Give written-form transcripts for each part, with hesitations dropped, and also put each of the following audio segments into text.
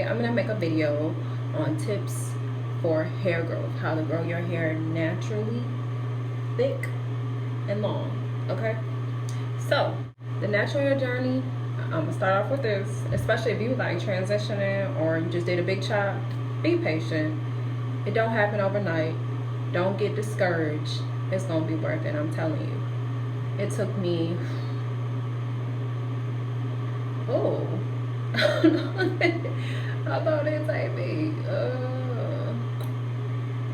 I'm gonna make a video on tips for hair growth, how to grow your hair naturally, thick and long. Okay, so the natural hair journey, I'm gonna start off with this, especially if you like transitioning or you just did a big chop. Be patient. It don't happen overnight. Don't get discouraged. It's gonna be worth it, I'm telling you. It took me I thought it'd take me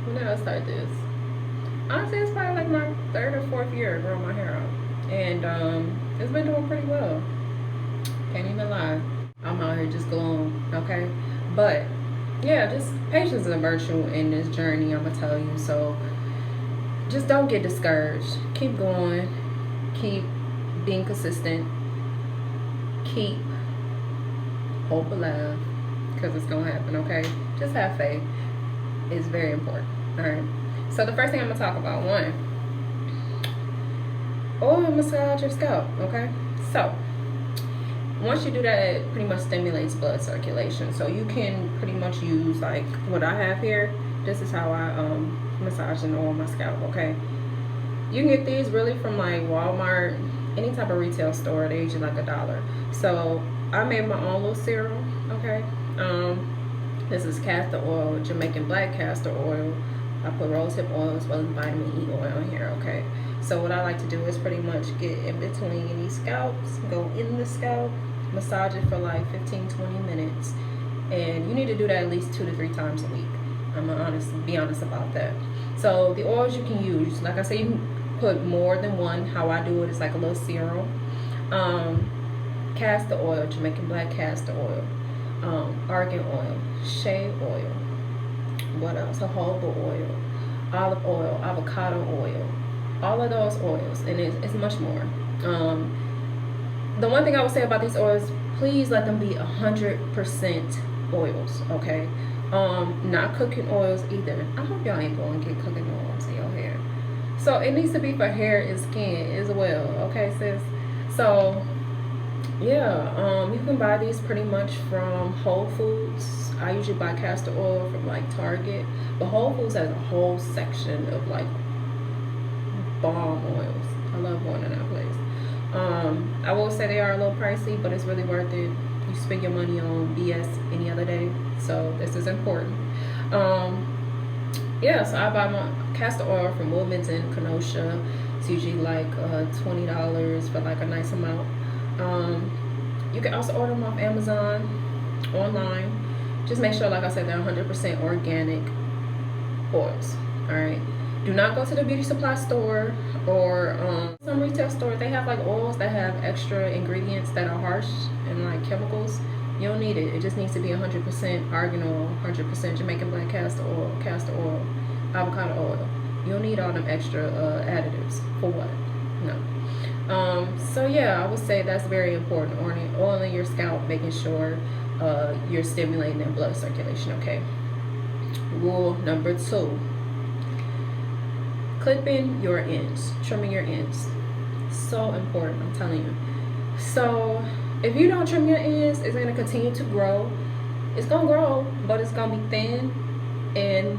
when did I start this? Honestly, it's probably like my 3rd or 4th year growing my hair out, and it's been doing pretty well. Can't even lie. I'm out here just glowing, okay? But yeah, just patience is a virtue in this journey, I'm gonna tell you. So just don't get discouraged. Keep going. Keep being consistent. Keep hope alive, because it's gonna happen, okay? Just have faith. It's very important. All right. So the first thing I'm gonna talk about, one, oil massage your scalp, okay? So once you do that, it pretty much stimulates blood circulation. So you can pretty much use like what I have here. This is how I massage and oil my scalp, okay? You can get these really from like Walmart, any type of retail store. They usually like $1. So I made my own little serum, okay? This is castor oil, Jamaican black castor oil. I put rosehip oil as well as vitamin E oil in here, okay? So what I like to do is pretty much get in between these scalps, go in the scalp, massage it for like 15-20 minutes. And you need to do that at least 2 to 3 times a week. I'm gonna be honest about that. So the oils you can use, like I say, you can put more than one. How I do it is like a little serum. Castor oil, Jamaican black castor oil, argan oil, shea oil, what else? Jojoba oil, olive oil, avocado oil, all of those oils, and it's much more. The one thing I would say about these oils, please let them be 100% oils, okay? Not cooking oils either. I hope y'all ain't going to get cooking oils in your hair. So it needs to be for hair and skin as well, okay, sis? So yeah, you can buy these pretty much from Whole Foods. I usually buy castor oil from like Target, but Whole Foods has a whole section of like balm oils. I love going to that place. I will say they are a little pricey, but it's really worth it. You spend your money on BS any other day, so this is important. Yeah, so I buy my castor oil from Woodman's in Kenosha. It's usually like $20 for like a nice amount. You can also order them off Amazon, online. Just make sure, like I said, they're 100% organic oils. All right. Do not go to the beauty supply store or some retail stores. They have like oils that have extra ingredients that are harsh and like chemicals. You don't need it. It just needs to be 100% argan oil, 100% Jamaican black castor oil, avocado oil. You don't need all them extra additives. For what? No. So yeah, I would say that's very important. Oiling your scalp, making sure you're stimulating that blood circulation, okay? Rule number 2. Clipping your ends, trimming your ends. So important, I'm telling you. So if you don't trim your ends, it's gonna continue to grow. It's gonna grow, but it's gonna be thin and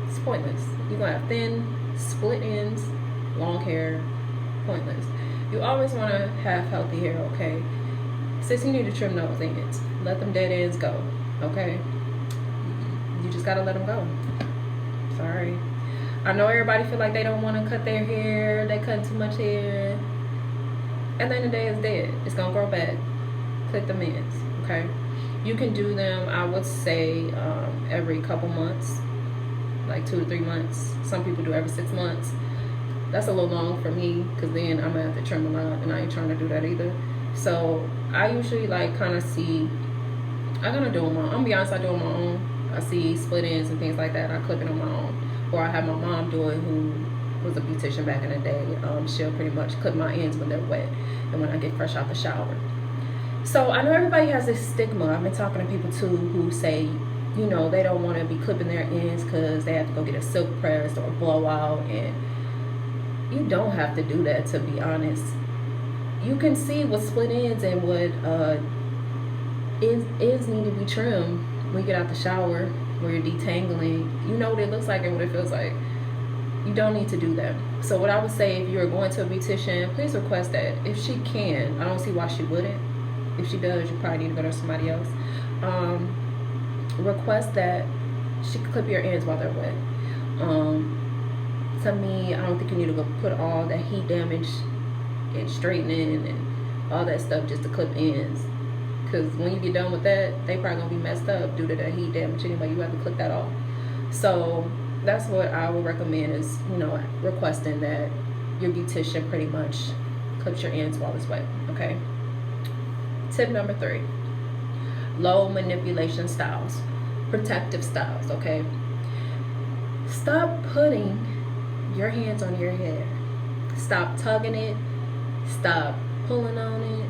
it's pointless. You're gonna have thin, split ends, long hair, pointless. You always wanna have healthy hair, okay? Sis, you need to trim those ends. Let them dead ends go, okay? You just gotta let them go. Sorry. I know everybody feel like they don't want to cut their hair. They cut too much hair. At the end of the day, it's dead. It's going to grow back. Clip them ends, okay? You can do them, I would say, every couple months. Like 2 to 3 months. Some people do every 6 months. That's a little long for me, because then I'm going to have to trim a lot, and I ain't trying to do that either. So I usually like kind of see, I'm going to do them on, I'm going to be honest, I do them on my own. I see split ends and things like that. I clip it on my own. Or I have my mom do it, who was a beautician back in the day. She'll pretty much clip my ends when they're wet and when I get fresh out the shower. So I know everybody has this stigma. I've been talking to people too who say, you know, they don't want to be clipping their ends because they have to go get a silk press or a blowout, and you don't have to do that, to be honest. You can see what split ends and what ends need to be trimmed when you get out the shower, where you're detangling. You know what it looks like and what it feels like. You don't need to do that. So what I would say, if you're going to a beautician, please request that. If she can, I don't see why she wouldn't. If she does, you probably need to go to somebody else. Request that she can clip your ends while they're wet. To me, I don't think you need to go put all that heat damage and straightening and all that stuff just to clip ends. Because when you get done with that, they probably gonna be messed up due to that heat damage anyway. You have to clip that off. So that's what I would recommend, is, you know, requesting that your beautician pretty much clips your ends while it's wet. Okay. Tip number 3: low manipulation styles, protective styles. Okay. Stop putting your hands on your hair. Stop tugging it. Stop pulling on it.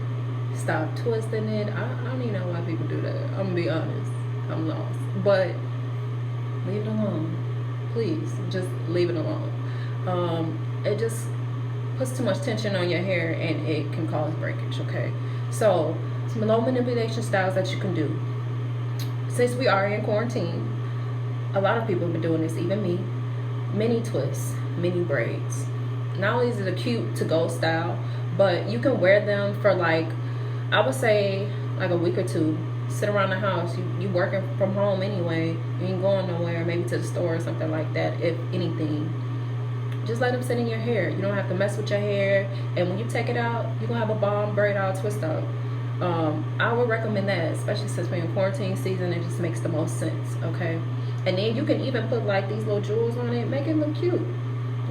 Stop twisting it. I don't even know why people do that. I'm gonna be honest. I'm lost. But leave it alone. Please, just leave it alone. It just puts too much tension on your hair and it can cause breakage. Okay. So some low manipulation styles that you can do. Since we are in quarantine, a lot of people have been doing this, even me. Mini twists, mini braids. Not only is it a cute to-go style, but you can wear them for, like, I would say like a week or two. Sit around the house. You working from home anyway. You ain't going nowhere. Maybe to the store or something like that. If anything, just let them sit in your hair. You don't have to mess with your hair. And when you take it out, you're gonna have a bomb braid out, twist out. I would recommend that, especially since we're in quarantine season. It just makes the most sense. Okay. And then you can even put like these little jewels on it, make it look cute.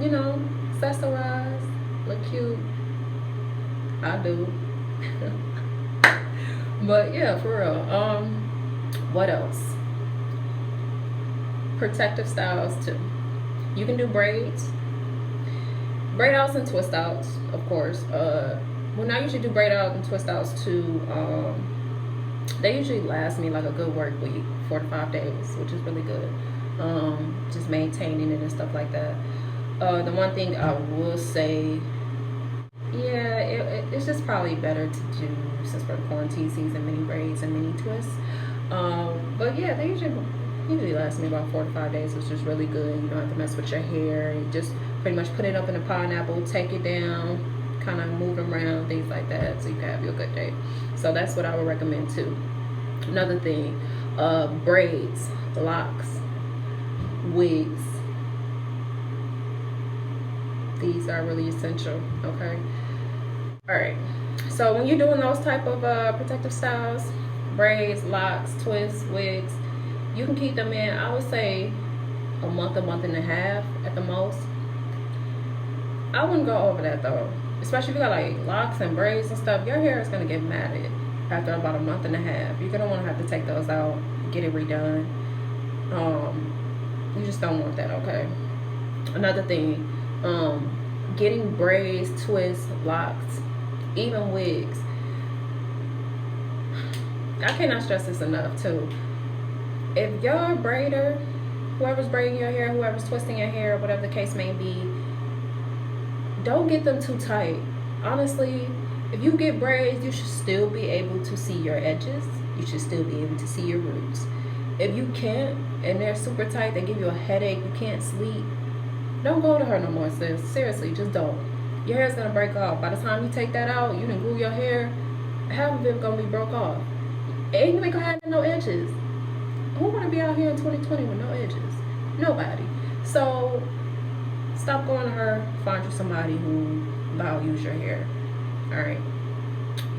You know, accessorize, look cute. I do. But yeah, for real. What else? Protective styles too. You can do braids, braid outs and twist outs, of course. When I usually do braid outs and twist outs too, they usually last me like a good work week, 4 to 5 days, which is really good. Just maintaining it and stuff like that. The one thing I will say, yeah, it's just probably better to do, since we're quarantine season, mini braids and mini twists. But yeah, they usually last me about 4 to 5 days, which is really good. You don't have to mess with your hair. You just pretty much put it up in a pineapple, take it down, kind of move them around, things like that, so you can have your good day. So that's what I would recommend too. Another thing, braids, locks, wigs. These are really essential. Okay. All right. So when you're doing those type of protective styles, braids, locks, twists, wigs, you can keep them in, I would say, a month and a half at the most. I wouldn't go over that though, especially if you got like locks and braids and stuff. Your hair is gonna get matted after about a month and a half. You're gonna want to have to take those out, get it redone. You just don't want that. Okay. Another thing, getting braids, twists, locks, even wigs. I cannot stress this enough too. If you're a braider, whoever's braiding your hair, whoever's twisting your hair, whatever the case may be, don't get them too tight. Honestly, if you get braids, you should still be able to see your edges. You should still be able to see your roots. If you can't, and they're super tight, they give you a headache, you can't sleep, don't go to her no more, sis. Seriously, just don't. Your hair's gonna break off. By the time you take that out, you done glue your hair, half of it gonna be broke off. And you ain't gonna have no edges. Who wanna be out here in 2020 with no edges? Nobody. So stop going to her. Find you somebody who values your hair. All right.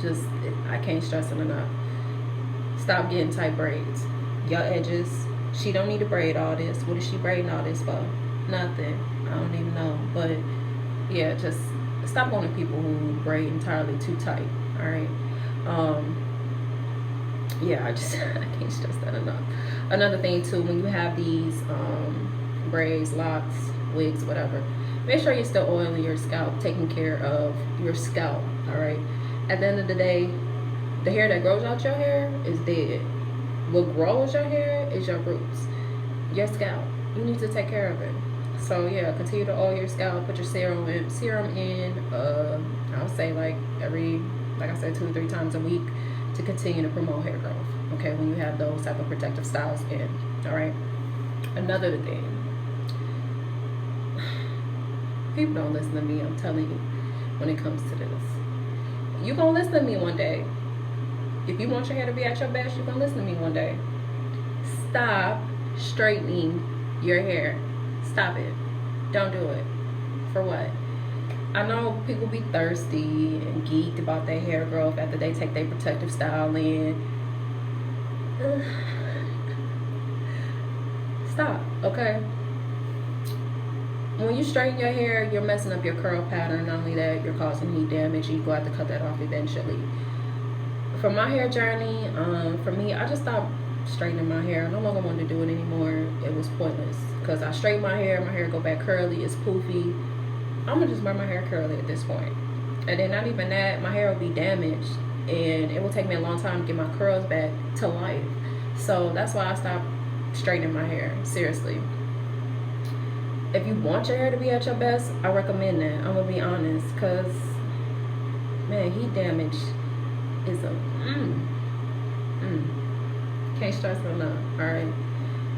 Just, I can't stress it enough. Stop getting tight braids. Your edges. She don't need to braid all this. What is she braiding all this for? Nothing. I don't even know. But yeah, just stop going to people who braid entirely too tight. All right. Yeah, I can't stress that enough. Another thing too, when you have these braids, locks, wigs, whatever, make sure you're still oiling your scalp, taking care of your scalp. All right. At the end of the day, the hair that grows out your hair is dead. What grows your hair is your roots, your scalp. You need to take care of it. So yeah, continue to oil your scalp. Put your serum in. I would say like I said, 2 to 3 times a week to continue to promote hair growth. okay, when you have those type of protective styles in. All right. Another thing, people don't listen to me, I'm telling you, when it comes to this. You gonna listen to me one day. If you want your hair to be at your best, you're gonna listen to me one day. Stop straightening your hair. Stop it. Don't do it. For what? I know people be thirsty and geeked about their hair growth after they take their protective style in. Stop, okay? When you straighten your hair, you're messing up your curl pattern. Not only that, you're causing heat damage. You go have to cut that off eventually. For my hair journey, for me, I just stopped straightening my hair. I no longer wanted to do it anymore. It was pointless because I straighten my hair go back curly, it's poofy. I'm gonna just wear my hair curly at this point. And then not even that, my hair will be damaged and it will take me a long time to get my curls back to life. So that's why I stopped straightening my hair, seriously. If you want your hair to be at your best, I recommend that. I'm gonna be honest, cause man, heat damage is a can't stress it enough. All right.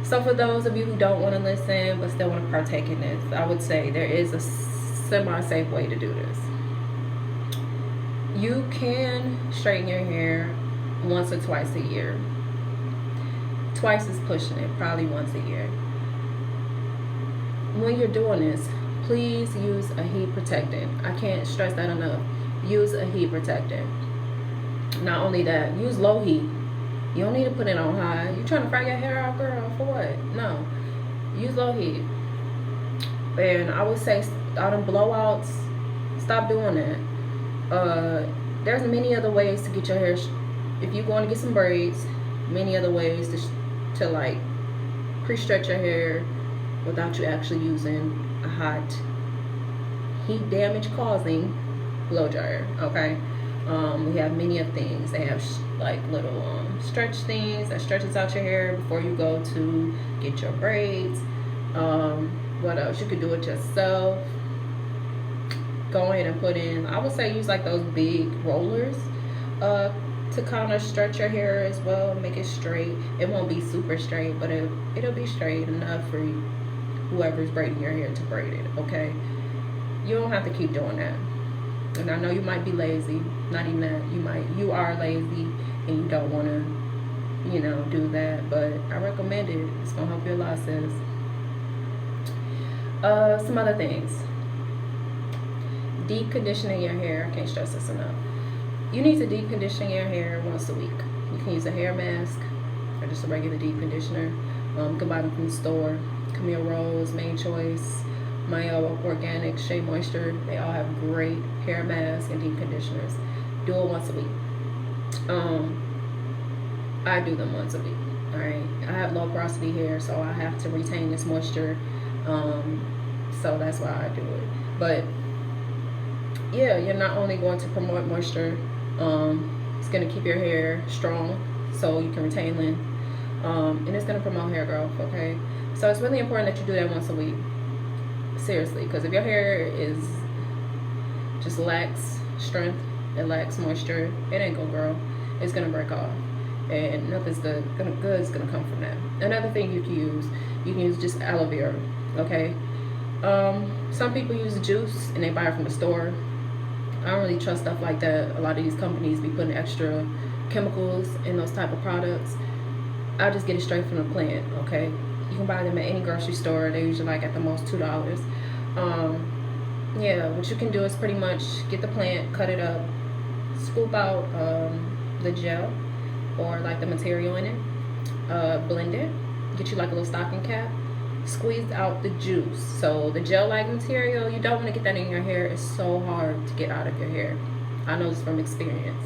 So for those of you who don't want to listen but still want to partake in this, I would say there is a semi-safe way to do this. You can straighten your hair once or twice a year. Twice is pushing it, probably once a year. When you're doing this, please use a heat protectant. I can't stress that enough. Use a heat protectant. Not only that, use low heat. You don't need to put it on high. You trying to fry your hair out, girl? For what? No. Use low heat. And I would say all them blowouts, stop doing that. There's many other ways to get your hair. If you're going to get some braids, many other ways to like pre-stretch your hair without you actually using a hot heat damage causing blow dryer. Okay. We have many of things. They have like little stretch things that stretches out your hair before you go to get your braids. What else? You could do it yourself. Go ahead and put in, I would say use like those big rollers to kind of stretch your hair as well, make it straight. It won't be super straight, but it'll be straight enough for whoever's braiding your hair to braid it. Okay, you don't have to keep doing that. And I know you might be lazy. Not even that. You are lazy and you don't want to, do that. But I recommend it. It's gonna help you a lot, sis. Some other things. Deep conditioning your hair. I can't stress this enough. You need to deep condition your hair once a week. You can use a hair mask or just a regular deep conditioner. You can buy them from the store. Camille Rose, Main Choice, Mayo Organic, Shea Moisture. They all have great hair masks and deep conditioners. Do it once a week. I do them once a week. All right. I have low porosity hair, so I have to retain this moisture. So that's why I do it. But yeah, you're not only going to promote moisture, it's going to keep your hair strong so you can retain length, and it's going to promote hair growth. Okay, so it's really important that you do that once a week. Seriously, because if your hair is just lacks strength, it lacks moisture, it ain't gonna grow. It's gonna break off, and nothing's good is gonna come from that. Another thing you can use just aloe vera. Okay, some people use juice and they buy it from the store. I don't really trust stuff like that. A lot of these companies be putting extra chemicals in those type of products. I just get it straight from the plant. Okay, you can buy them at any grocery store. They're usually like at the most $2. Yeah, what you can do is pretty much get the plant, cut it up, scoop out the gel or like the material in it, blend it, get you like a little stocking cap, squeeze out the juice. So the gel-like material, you don't want to get that in your hair. It's so hard to get out of your hair. I know this from experience.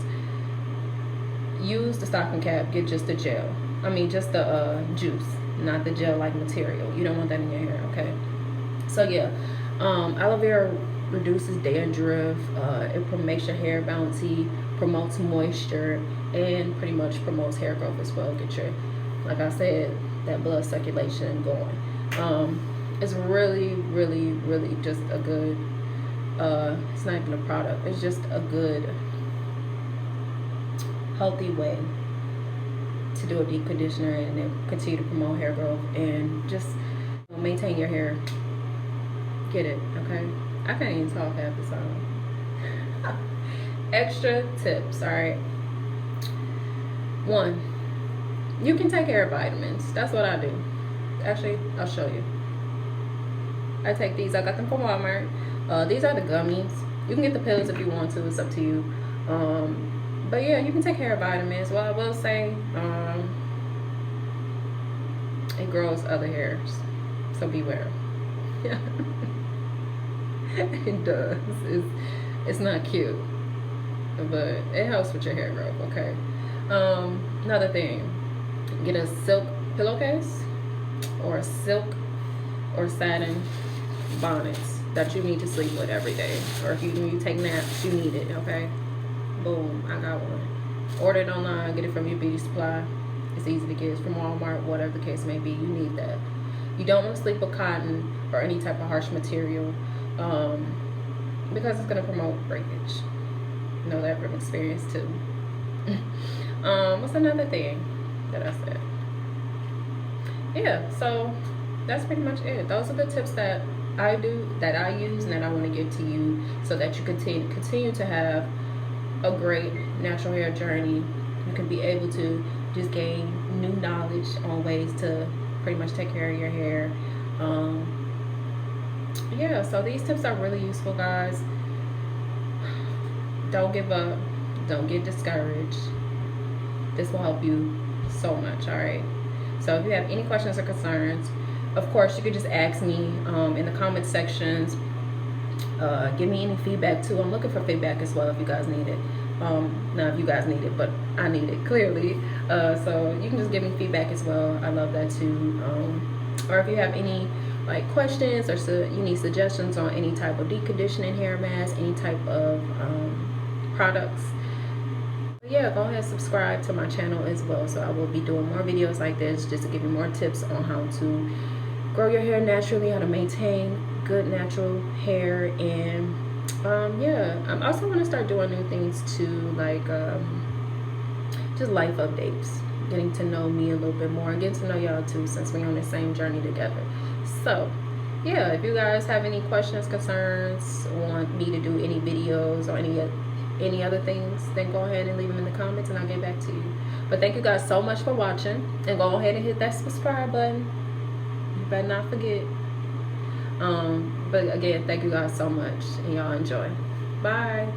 Use the stocking cap, get just the gel. I mean just the juice, not the gel-like material. You don't want that in your hair, okay? So yeah, aloe vera reduces dandruff, it makes your hair bouncy, promotes moisture, and pretty much promotes hair growth as well. Get your, like I said, that blood circulation going. It's really, really, really just a good, it's not even a product, it's just a good, healthy way to do a deep conditioner and then continue to promote hair growth and just maintain your hair. Get it, okay? I can't even talk half the time. Extra tips, all right? 1, you can take hair vitamins. That's what I do. Actually, I'll show you. I take these. I got them from Walmart. These are the gummies. You can get the pills if you want to. It's up to you. But yeah, you can take hair vitamins. Well, I will say it grows other hairs, so beware. Yeah. It does. It's not cute, but it helps with your hair growth. Okay. Another thing, get a silk pillowcase or a silk or satin bonnets that you need to sleep with every day, or if you take naps, you need it. Okay. Boom, I got one. Order it online, get it from your beauty supply. It's easy to get. It's from Walmart, whatever the case may be. You need that. You don't want to sleep with cotton or any type of harsh material, because it's going to promote breakage. You know that from experience too. What's another thing that I said? Yeah, so that's pretty much it. Those are the tips that I do, that I use, and that I want to give to you, so that you continue to have a great natural hair journey. You can be able to just gain new knowledge on ways to pretty much take care of your hair. Yeah, so these tips are really useful, guys. Don't give up. Don't get discouraged. This will help you so much. All right, so if you have any questions or concerns, of course you could just ask me in the comment sections. Give me any feedback too. I'm looking for feedback as well if you guys need it. Not if you guys need it, but I need it clearly. So you can just give me feedback as well. I love that too. Or if you have any like questions, or you need suggestions on any type of deep conditioning hair mask, any type of products, yeah, go ahead and subscribe to my channel as well. So I will be doing more videos like this, just to give you more tips on how to grow your hair naturally, how to maintain good natural hair. And yeah, I'm also going to start doing new things too, like just life updates, getting to know me a little bit more, and getting to know y'all too, since we're on the same journey together. So yeah, if you guys have any questions, concerns, want me to do any videos or any other things, then go ahead and leave them in the comments and I'll get back to you. But thank you guys so much for watching, and go ahead and hit that subscribe button. You better not forget. But again, thank you guys so much, and y'all enjoy. Bye.